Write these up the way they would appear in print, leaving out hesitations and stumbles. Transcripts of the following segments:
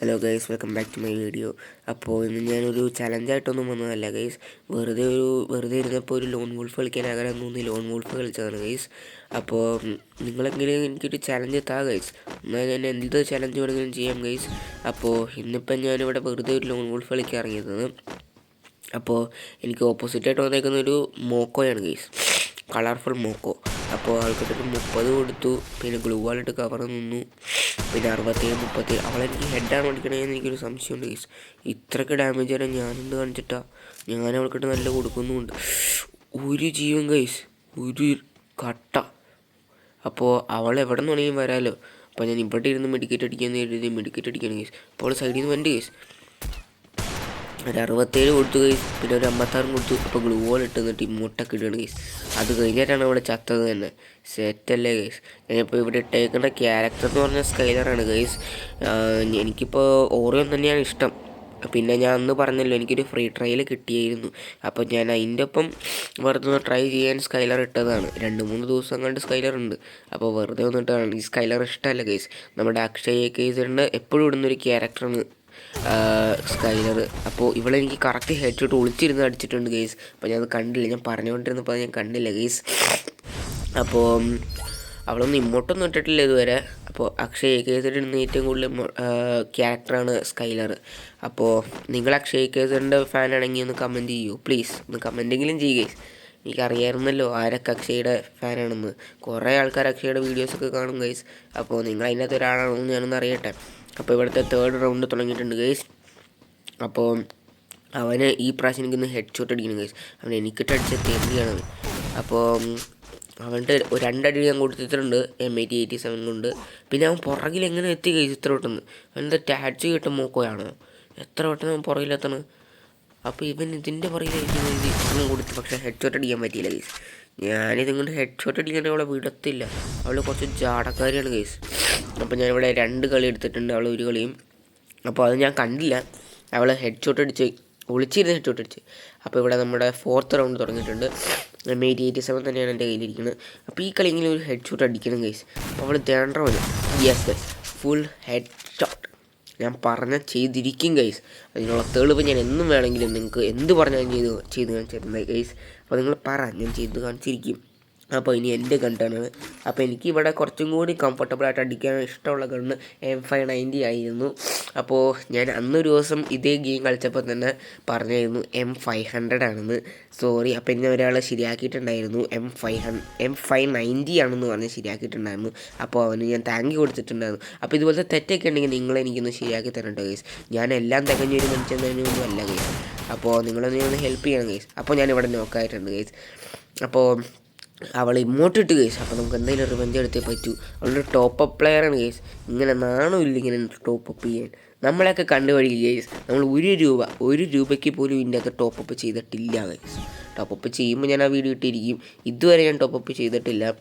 Hello guys, welcome back to my video. അപ്പോൾ ഇന്ന് ഞാനൊരു ചലഞ്ചായിട്ടൊന്നും വന്നതല്ല ഗൈസ്. വെറുതെ ഇരുന്നപ്പോൾ ഒരു ലോൺ വോൾഫ് കളിക്കാൻ ആഗ്രഹം തോന്നി ലോൺ വോൾഫ് കളിച്ചതാണ് ഗൈസ്. അപ്പോൾ നിങ്ങളെങ്കിലും എനിക്കൊരു ചലഞ്ച് താ ഗൈസ്. എന്നാൽ ഞാൻ എന്ത് ചലഞ്ച് വേണമെങ്കിലും ചെയ്യാം ഗൈസ്. അപ്പോൾ ഇന്നിപ്പം ഞാനിവിടെ വെറുതെ ഒരു ലോൺ വോൾഫ് കളിക്കാൻ ഇറങ്ങിയത്. അപ്പോൾ എനിക്ക് ഓപ്പോസിറ്റായിട്ട് വന്നേക്കുന്ന ഒരു മോക്കോയാണ് ഗൈസ്, കളർഫുൾ മോക്കോ. അപ്പോൾ ആൾക്കിട്ടൊരു 30 കൊടുത്തു, പിന്നെ ഗ്ലൂ വാളിട്ട് കവർ നിന്നു, പിന്നെ 67-37. അവളെനിക്ക് ഹെഡാണ് അടിക്കണേന്ന് എനിക്കൊരു സംശയമുണ്ട് ഗൈസ്. ഇത്രയ്ക്ക് ഡാമേജ് വരാൻ ഞാനെന്ത് കാണിച്ചിട്ടാ? ഞാൻ അവൾക്കിട്ട് നല്ല കൊടുക്കുന്നുമുണ്ട്. ഒരു ജീവൻ ഗൈസ്, ഒരു കട്ട. അപ്പോൾ അവൾ എവിടെ നിന്ന് വേണമെങ്കിലും വരാമല്ലോ. അപ്പോൾ ഞാൻ ഇവിടെ ഇരുന്ന് മെഡിക്കേറ്റ് അടിക്കാമെന്ന് കരുതി മെഡിക്കേറ്റ് അടിക്കണം ഗൈസ്. അപ്പോൾ അവൾ സൈഡിൽ നിന്ന് വണ്ടി ഗൈസ്. ഒരു 67 കൊടുത്തു ഗൈസ്, പിന്നെ ഒരു 56 കൊടുത്തു. അപ്പോൾ ഗ്ലൂ വാൾ ഇട്ട് എന്നിട്ട് ഇമോട്ടൊക്കെ ഇടുകയാണ് ഗൈസ്. അത് കഴിഞ്ഞിട്ടാണ് അവിടെ ചത്തത് തന്നെ. സെറ്റല്ലേ ഗൈസ്. ഞാനിപ്പോൾ ഇവിടെ ഇട്ടേക്കുന്ന ക്യാരക്ടർ എന്ന് പറഞ്ഞാൽ സ്കൈലറാണ് ഗൈസ്. എനിക്കിപ്പോൾ ഓറിയോൺ തന്നെയാണ് ഇഷ്ടം. പിന്നെ ഞാൻ അന്ന് പറഞ്ഞല്ലോ എനിക്കൊരു ഫ്രീ ട്രയൽ കിട്ടിയായിരുന്നു. അപ്പോൾ ഞാൻ അതിൻ്റെ ഒപ്പം വെറുതെ ഒന്ന് ട്രൈ ചെയ്യാൻ സ്കൈലർ ഇട്ടതാണ്. 2-3 ദിവസം കണ്ട് സ്കൈലർ ഉണ്ട്. അപ്പോൾ വെറുതെ വന്നിട്ടാണ്. ഈ സ്കൈലർ ഇഷ്ടമല്ല ഗൈസ്. നമ്മുടെ അക്ഷയ് കേസിൻ്റെ എപ്പോഴും ഇടുന്നൊരു ക്യാരക്ടറാണ് സ്കൈലർ. അപ്പോൾ ഇവളെനിക്ക് കറക്റ്റ് ഹെഡ് ഷോട്ട് ഒളിച്ചിരുന്ന് അടിച്ചിട്ടുണ്ട് ഗൈസ്. അപ്പോൾ ഞാനത് കണ്ടില്ല, ഞാൻ പറഞ്ഞുകൊണ്ടിരുന്നപ്പോൾ ഞാൻ കണ്ടില്ല ഗൈസ്. അപ്പോൾ അവളൊന്നും ഇമോട്ടൊന്നും ഇട്ടിട്ടില്ല ഇതുവരെ. അപ്പോൾ അക്ഷയ് കേസിടുന്ന ഏറ്റവും കൂടുതൽ ക്യാരക്ടറാണ് സ്കൈലർ. അപ്പോൾ നിങ്ങൾ അക്ഷയ് കേസിൻ്റെ ഫാനാണെങ്കിൽ ഒന്ന് കമൻറ്റ് ചെയ്യൂ പ്ലീസ്. ഒന്ന് കമൻറ്റെങ്കിലും ചെയ്യുക. എനിക്കറിയാമായിരുന്നല്ലോ ആരൊക്കെ അക്ഷയുടെ ഫാനാണെന്ന്. കുറേ ആൾക്കാർ അക്ഷയുടെ വീഡിയോസൊക്കെ കാണും ഗൈസ്. അപ്പോൾ നിങ്ങൾ അതിനകത്ത് ഒരാളാണോ എന്ന് ഞാനൊന്ന് അറിയട്ടെ. അപ്പോൾ ഇവിടുത്തെ 3rd റൗണ്ട് തുടങ്ങിയിട്ടുണ്ട് ഗൈസ്. അപ്പോൾ അവന് ഈ പ്രാവശ്യം എനിക്കൊന്ന് ഹെഡ് ഷോട്ട് അടിക്കണം ഗൈസ്. അവൻ എനിക്കിട്ട് അടിച്ച തെറിയാണ്. അപ്പോൾ അവൻ്റെ 2 അടി ഞാൻ കൊടുത്തിട്ടുണ്ട് M8087 കൊണ്ട്. പിന്നെ അവൻ പുറകിൽ എങ്ങനെ എത്തി ഗൈസ് ഇത്ര പെട്ടെന്ന്? അവൻ്റെ ടാച്ച് കിട്ട മോക്കോയാണോ? എത്ര പെട്ടെന്ന് അവൻ പുറകിലെത്താണ്? അപ്പോൾ ഇവൻ ഇതിൻ്റെ പുറകിലായിരിക്കും ഇത്രയും കൊടുത്തു. പക്ഷേ ഹെഡ് ഷോട്ട് അടിക്കാൻ പറ്റിയില്ല ഗൈസ്. ഞാനിതും കൊണ്ട് ഹെഡ് ഷോട്ട് അടിക്കാൻ അവളെ വിടത്തില്ല. അവൾ കുറച്ച് ജാടക്കാരിയാണ് ഗൈസ്. അപ്പോൾ ഞാനിവിടെ 2 കളി എടുത്തിട്ടുണ്ട്, അവൾ 1 കളിയും. അപ്പോൾ അത് ഞാൻ കണ്ടില്ല. അവൾ ഹെഡ് ഷോട്ട് അടിച്ച് ഒളിച്ചിരുന്ന് ഹെഡ് ഷോട്ട് അടിച്ച്. അപ്പോൾ ഇവിടെ നമ്മുടെ 4th റൗണ്ട് തുടങ്ങിയിട്ടുണ്ട്. M8087 തന്നെയാണ് എൻ്റെ കയ്യിലിരിക്കുന്നത്. അപ്പോൾ ഈ കളിയെങ്കിലും ഒരു ഹെഡ് ഷോട്ട് അടിക്കണം ഗൈസ്. അപ്പോൾ അവൾ തേണ്ടവന് yes guys, full head shot. ഞാൻ ചെയ്തിരിക്കും ഗൈസ്. അതിനുള്ള തെളിവ് ഞാൻ എന്നും വേണമെങ്കിലും നിങ്ങൾക്ക് എന്ത് പറഞ്ഞാലും ചെയ്ത് കാണിച്ചിരുന്നത് ഗൈസ്. അപ്പോൾ നിങ്ങൾ ഞാൻ ചെയ്ത് കാണിച്ചിരിക്കും. അപ്പോൾ ഇനി എൻ്റെ ഗണ്ണാണ്. അപ്പോൾ എനിക്ക് ഇവിടെ കുറച്ചും കൂടി കംഫർട്ടബിളായിട്ട് അടിക്കാൻ ഇഷ്ടമുള്ള ഗണ്ണ് M590 ആയിരുന്നു. അപ്പോൾ ഞാൻ അന്നൊരു ദിവസം ഇതേ ഗെയിം കളിച്ചപ്പോൾ തന്നെ പറഞ്ഞായിരുന്നു M500 ആണെന്ന്. സോറി. അപ്പോൾ എന്നെ ഒരാൾ ശരിയാക്കിയിട്ടുണ്ടായിരുന്നു. M590 ആണെന്ന് പറഞ്ഞ് ശരിയാക്കിയിട്ടുണ്ടായിരുന്നു. അപ്പോൾ അവന് ഞാൻ താങ്ക് യു കൊടുത്തിട്ടുണ്ടായിരുന്നു. അപ്പോൾ ഇതുപോലത്തെ തെറ്റൊക്കെ ഉണ്ടെങ്കിൽ നിങ്ങളെനിക്കൊന്ന് ശരിയാക്കി തരണ്ടോ ഗൈസ്. ഞാനെല്ലാം തികഞ്ഞൊരു മനുഷ്യൻ തന്നെയൊന്നും അല്ല ഗൈസ്. അപ്പോൾ നിങ്ങളൊന്ന് ഹെൽപ്പ് ചെയ്യണം ഗൈസ്. അപ്പോൾ ഞാനിവിടെ നോക്കായിട്ടുണ്ട് ഗൈസ്. അപ്പോൾ അവൾ ഇമോട്ടിട്ട് ഗൈസ്. അപ്പോൾ നമുക്ക് എന്തെങ്കിലും റിവെഞ്ച് എടുത്തേ പറ്റൂ. അവളൊരു ടോപ്പ് പ്ലെയറാണ് ഗൈസ്. ഇങ്ങനെ നാണമില്ല ഇങ്ങനെ ടോപ്പ് ചെയ്യാൻ. നമ്മളെയൊക്കെ കണ്ടുപിടിക്കും ഗൈസ്. നമ്മൾ 1 രൂപയ്ക്ക് പോലും ഇതിൻ്റെ അകത്ത് ടോപ്പ് ചെയ്തിട്ടില്ല ഗൈസ്. ടോപ്പ് ചെയ്യുമ്പോൾ ഞാൻ ആ വീഡിയോ ഇട്ടിരിക്കും. ഇതുവരെ ഞാൻ ടോപ്പ് ചെയ്തിട്ടില്ല.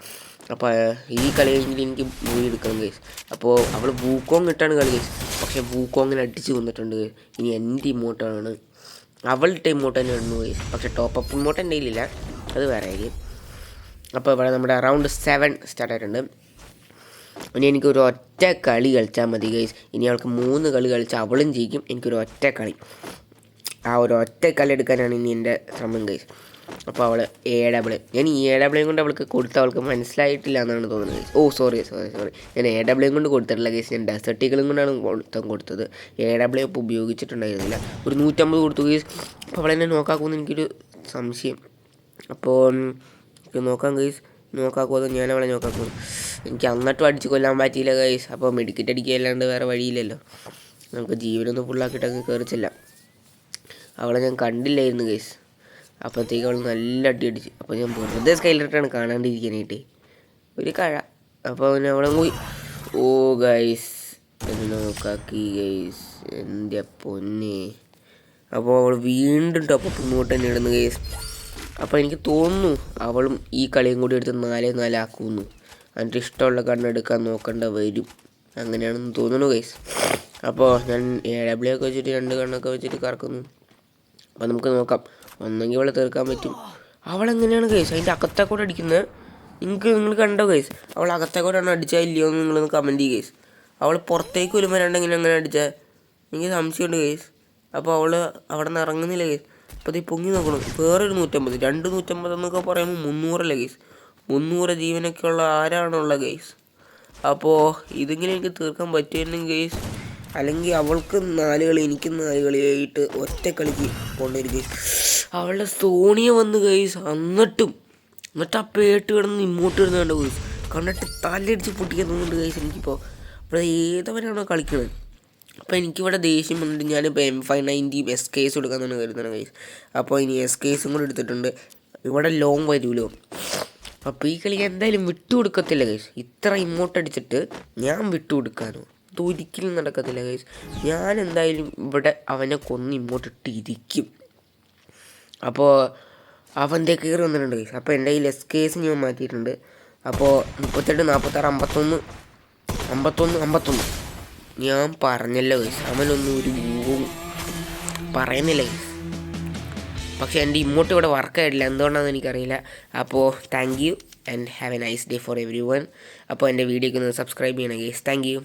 അപ്പോൾ ഈ കളിയെങ്കിലും എനിക്ക് മൂവി എടുക്കണം ഗൈസ്. അപ്പോൾ അവൾ വൂക്കോങ് ഇട്ടാണ് കളി ഗൈസ്. പക്ഷേ വൂക്കോങ്ങിന് അടിച്ച് കൊന്നിട്ടുണ്ട് ഗൈസ്. ഇനി എൻ്റെ ഇമോട്ടാണ്, അവളുടെ ഇമോട്ട് തന്നെ ഇടുന്നു ഗൈസ്. പക്ഷേ ടോപ്പ് ഇമോട്ട് എൻ്റെ കയ്യിലില്ല, അത് വേറെ ആയിരിക്കും. അപ്പോൾ ഇവിടെ നമ്മുടെ റൗണ്ട് 7 സ്റ്റാർട്ട് ആയിട്ടുണ്ട്. ഇനി എനിക്കൊരു ഒറ്റ കളി കളിച്ചാൽ മതി ഗൈസ്. ഇനി അവൾക്ക് 3 കളി കളിച്ചാൽ അവളും ജയിക്കും. എനിക്കൊരു ഒറ്റ കളി, ആ ഒരു ഒറ്റ കളി എടുക്കാനാണ് ഇനി എൻ്റെ ശ്രമം ഗൈസ്. അപ്പോൾ അവൾ AW, ഞാൻ ഈ AW കൊണ്ട് അവൾക്ക് കൊടുത്ത അവൾക്ക് മനസ്സിലായിട്ടില്ല എന്നാണ് തോന്നുന്നത് ഗൈസ്. സോറി. ഞാൻ AW കൊണ്ട് കൊടുത്തിട്ടില്ല ഗൈസ്. ഞാൻ ഡെസർട്ടികളും കൊണ്ടാണ് കൊടുത്തത്. AW ഇപ്പോൾ ഉപയോഗിച്ചിട്ടുണ്ടായിരുന്നില്ല. ഒരു 150 കൊടുത്തു ഗൈസ്. അപ്പോൾ അവളെന്നെ നോക്കാക്കുമെന്ന് എനിക്കൊരു സംശയം. അപ്പോൾ നോക്കാം ഗൈസ്. നോക്കാക്കുമോ ഞാൻ അവളെ നോക്കാക്കുമോ? എനിക്ക് അന്നിട്ടും അടിച്ച് കൊല്ലാൻ പറ്റിയില്ല ഗൈസ്. അപ്പോൾ മെഡിക്കറ്റ് അടിക്കുകയല്ലാണ്ട് വേറെ വഴിയില്ലല്ലോ. നമുക്ക് ജീവനൊന്നും ഫുള്ളാക്കിയിട്ടങ്ങ് കയറിച്ചില്ല. അവളെ ഞാൻ കണ്ടില്ലായിരുന്നു ഗൈസ്. അപ്പോഴത്തേക്ക് അവൾ നല്ല അടിച്ച്. അപ്പോൾ ഞാൻ വെറുതെ സ്കൈലറിട്ടാണ് കാണാണ്ടിരിക്കാനായിട്ട് ഒരു കഴ. അപ്പോൾ അവളെ പോയി ഗൈസ് എന്ന് നോക്കാക്കി ഗൈസ്. എൻ്റെ പൊന്നെ. അപ്പോൾ അവൾ വീണ്ടും ടോപ്പ് ഇങ്ങോട്ട് തന്നെ ഇടുന്നു ഗൈസ്. അപ്പോൾ എനിക്ക് തോന്നുന്നു അവളും ഈ കളിയും കൂടി എടുത്ത് 4-4 ആക്കുന്നു. അതിൻ്റെ ഇഷ്ടമുള്ള കണ്ണെടുക്കാൻ നോക്കേണ്ട വരും. അങ്ങനെയാണെന്ന് തോന്നുന്നു ഗൈസ്. അപ്പോൾ ഞാൻ AW ഒക്കെ വെച്ചിട്ട് 2 കണ്ണൊക്കെ വെച്ചിട്ട് കറക്കുന്നു. അപ്പോൾ നമുക്ക് നോക്കാം, ഒന്നെങ്കിൽ അവളെ തീർക്കാൻ പറ്റും. അവളെങ്ങനെയാണ് ഗൈസ് അതിൻ്റെ അകത്തേക്കൂടെ അടിക്കുന്നത്? നിങ്ങൾ കണ്ടോ ഗൈസ്? അവൾ അകത്തേക്കൂടെയാണ് അടിച്ചാൽ ഇല്ലയോ എന്ന് നിങ്ങളൊന്ന് കമൻറ്റ് ചെയ്യുക ഗൈസ്. അവൾ പുറത്തേക്ക് വരുമ്പോൾ 2 അങ്ങനെ അടിച്ചാൽ എനിക്ക് സംശയമുണ്ട് ഗൈസ്. അപ്പോൾ അവൾ അവിടെ നിന്ന് ഇറങ്ങുന്നില്ല ഗൈസ്. അപ്പോൾ ഇത് പൊങ്ങി നോക്കണം, വേറൊരു 150, 250 എന്നൊക്കെ പറയുമ്പോൾ 300 ഗൈസ്. 300 ജീവനൊക്കെ ഉള്ള ആരാണുള്ള ഗൈസ്. അപ്പോൾ ഇതിങ്ങനെ എനിക്ക് തീർക്കാൻ പറ്റുമായിരുന്നെങ്കിൽ ഗൈസ്, അല്ലെങ്കിൽ അവൾക്ക് 4 കളി എനിക്കും 4 കളിയായിട്ട് ഒറ്റ കളിക്ക് കൊണ്ടുവരും ഗൈസ്. അവളുടെ സോണിയ വന്ന് ഗൈസ്, എന്നിട്ട് ആ പേട്ട് കിടന്ന് ഇങ്ങോട്ട് വരുന്നുണ്ട് ഗൈസ്. കണ്ടിട്ട് തലയടിച്ച് പൊട്ടിക്കാൻ തോന്നുന്നുണ്ട് ഗൈസ് എനിക്കിപ്പോൾ. അപ്പോൾ ഏതവനാണോ കളിക്കുന്നത്. അപ്പോൾ എനിക്കിവിടെ ദേഷ്യം വന്നിട്ട് ഞാനിപ്പോൾ M590 SKS എടുക്കാമെന്നാണ് കരുതുന്നത് ഗൈസ്. അപ്പോൾ ഇനി SKSും കൂടെ എടുത്തിട്ടുണ്ട്. ഇവിടെ ലോങ് വരുമല്ലോ. അപ്പോൾ ഈ കളി എന്തായാലും വിട്ടുകൊടുക്കത്തില്ല ഗൈസ്. ഇത്ര ഇമോട്ട് അടിച്ചിട്ട് ഞാൻ വിട്ടുകൊടുക്കാനോ? ഇതൊരിക്കലും നടക്കത്തില്ല ഗൈസ്. ഞാൻ എന്തായാലും ഇവിടെ അവനെ കൊന്ന് ഇമോട്ടിട്ട് ഇരിക്കും. അപ്പോൾ അവൻ്റെ കയറി വന്നിട്ടുണ്ട് ഗൈസ്. അപ്പോൾ എൻ്റെ കയ്യിൽ SKS ഞാൻ മാറ്റിയിട്ടുണ്ട്. അപ്പോൾ 38, 46, 51 ഞാൻ പറഞ്ഞല്ലോ ഗൈസ്. അവനൊന്നും ഒരു ഊഹവും പറയുന്നില്ല ഗൈസ്. പക്ഷേ എൻ്റെ ഇമോട്ട് ഇവിടെ വർക്കായിട്ടില്ല, എന്തുകൊണ്ടാണെന്ന് എനിക്കറിയില്ല. അപ്പോൾ thank you and have A nice day for every one. അപ്പോൾ എൻ്റെ വീഡിയോക്ക് ഒന്ന് സബ്സ്ക്രൈബ് ചെയ്യണം ഗൈസ്. Thank you.